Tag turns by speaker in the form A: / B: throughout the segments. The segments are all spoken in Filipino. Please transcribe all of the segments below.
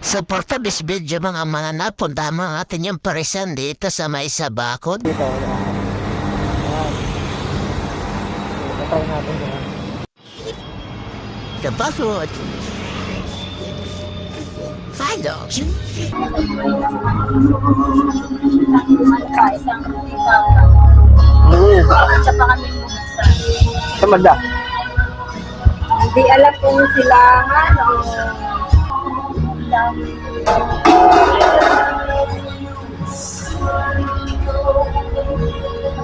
A: Sa porta this video mga mananap, punta mo natin yung parisan dito sa may sabakod.
B: Dito, yan. Patay natin yan.
A: Sabakod. Follow.
C: Sa pa kami bumagsak.
B: Sa manda.
C: Hindi alam kung silangan o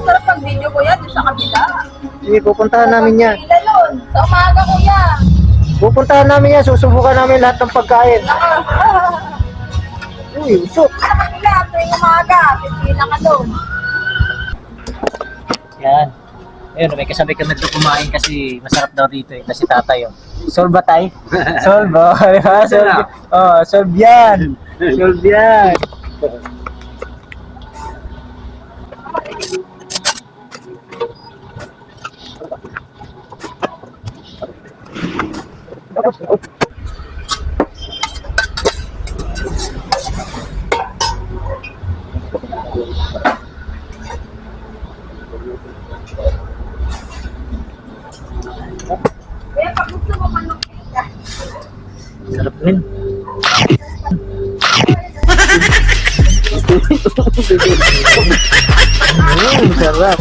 C: masarap pag video ko yan sa kabila.
B: Sige, pupuntahan namin yan.
C: Ilalon. Sa umaga kuya.
B: Pupuntahan namin yan. Susubukan namin lahat ng pagkain. Uy, usok.
C: Sa kabila, tuwing umaga. Pipila ka doon.
B: Yan. Ayun, may kasabay kami dito kumain kasi masarap daw dito eh. Kasi tatay oh. Solve ba tay? Solve ba? Solve. Oh, solve yan. Solve yan.
C: Kaya pag gusto mo manukit ka.
B: Sarap rin. Sarap.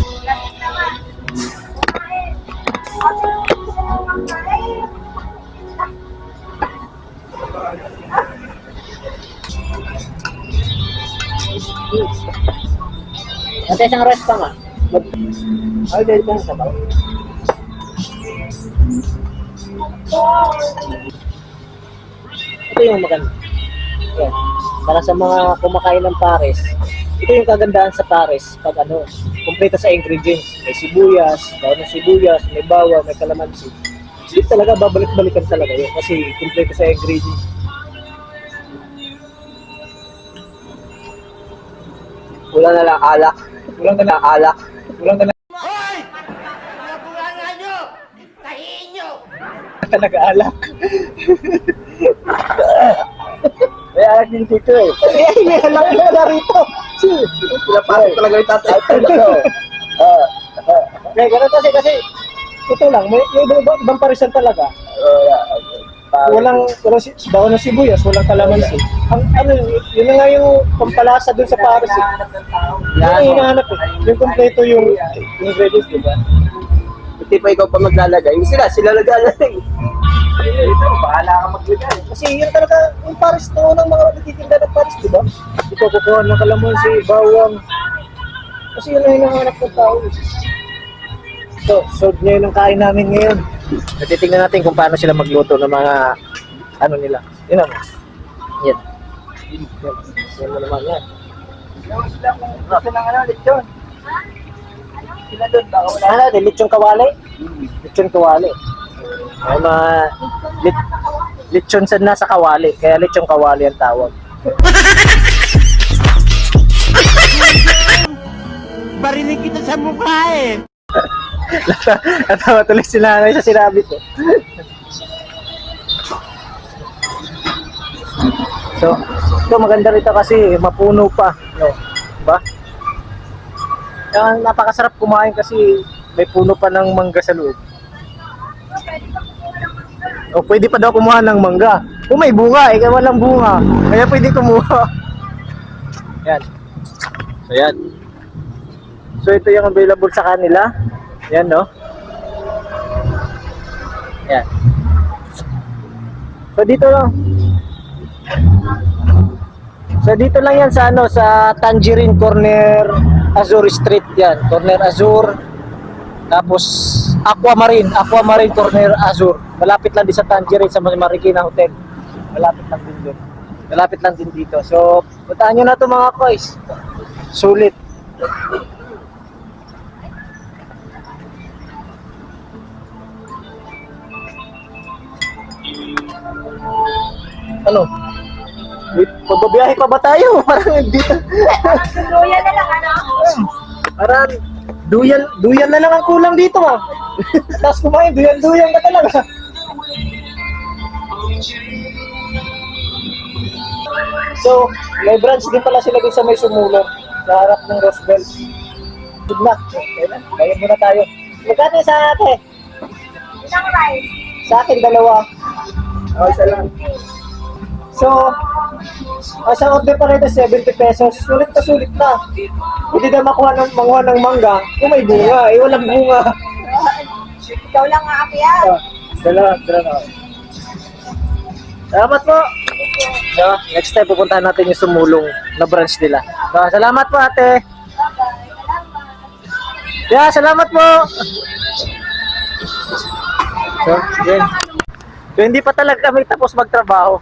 B: Ate, isang rest pa nga. Ay, dahil ka sa bawah. Ito yung maganda. Yan. Para sa mga kumakain ng pares, ito yung kagandahan sa pares pag ano, kumpleto sa ingredients. May sibuyas, bawang ng sibuyas, may bawang, may kalamansi. Ito talaga, babalik-balikan talaga yun kasi kumpleto sa ingredients. Wala na lang alak. Wala na lang alak. Wala na lang.
A: Hoy! Nakulangan nyo! Tahiin nyo!
B: Talaga alak. May alak din dito eh. May alak na rito. Pinapasok talaga yung tatay. Kaya ganun kasi ito lang, may ibang parisan talaga. Walang bawang ng sibuyas, walang kalamansi. Ang ano, yun na nga yung pampalasa dun sa pares. Yun ang hinahanap eh. Yung kompleto yung ingredients, di ba?
D: Hindi pa ikaw pa maglalagay. Sila naglalagay. Ito, bahala ka maglagay.
B: Kasi yun talaga, yung pares to ng mga nagtitinda ng pares, di ba? Ito kukuha ng kalamansi, bawang. Kasi yun ang hinahanap ng tao. So, solve niya yun ang kain namin ngayon. Natitingnan natin kung paano sila magluto ng mga ano nila. Yun ang. Yan. Yan mo naman yan.
D: Sila kung gusto ng ano, lechon. Sila doon, baka wala.
B: Ano, lechon kawali? Lechon kawali. Ay, mga lechon sa nasa kawali. Kaya lechon kawali ang tawag.
A: Barinig kita sa mukha eh!
B: Natawa tuloy si nanay sa sinabi ko. So, ito maganda rito kasi mapuno pa, no? Diba? Kaya napakasarap kumain kasi may puno pa ng mangga sa loob. O pwede pa daw kumuha ng mangga. Kung may bunga, kaya walang bunga. Kaya pwede kumuha. Yan. So yan. So ito yung available sa kanila. Yan, no? Yan. So dito lang. So dito lang yan sa ano, sa Tangerine Corner Azur Street yan. Corner Azur. Tapos Aquamarine Corner Azur. Malapit lang din sa Tangerine sa Marikina Hotel. Malapit lang din doon. Malapit lang din dito. So puntahan nyo na to mga koys. Sulit. Ano? Pagbabiyahe pa ba tayo? Parang dito.
C: Luya na lang, ano?
B: Parang duyan na lang ang kulang dito ah. Tapos kumain, duyan ka talaga. So, may branch din pala sila dun sa may sumulong. Sa harap ng Roosevelt. Good luck. Okay na. Bayan muna tayo. Magkano sa ate?
C: Isang rice.
B: Sa akin, dalawa.
D: Oh, isa lang.
B: So, sa order pa rin 70 pesos. Sulit na. Hindi na manguha ng mangga kung may bunga. Eh, walang bunga.
C: Ikaw lang nga ako yan.
B: Dala. Salamat po. So, next time pupuntahan natin yung sumulong na branch nila. So, salamat po ate. Yeah, salamat po. So, yun. So, hindi pa talaga kami tapos magtrabaho.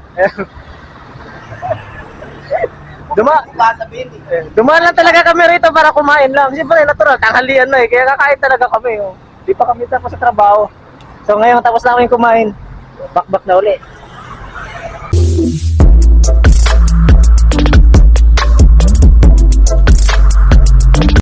B: Dumaan lang talaga kami rito para kumain lang. Siyempre, natural, tanghalian na eh. Kaya kakain talaga kami. Oh. Hindi pa kami tapos sa trabaho. So, ngayon tapos na kami kumain. Back na uli.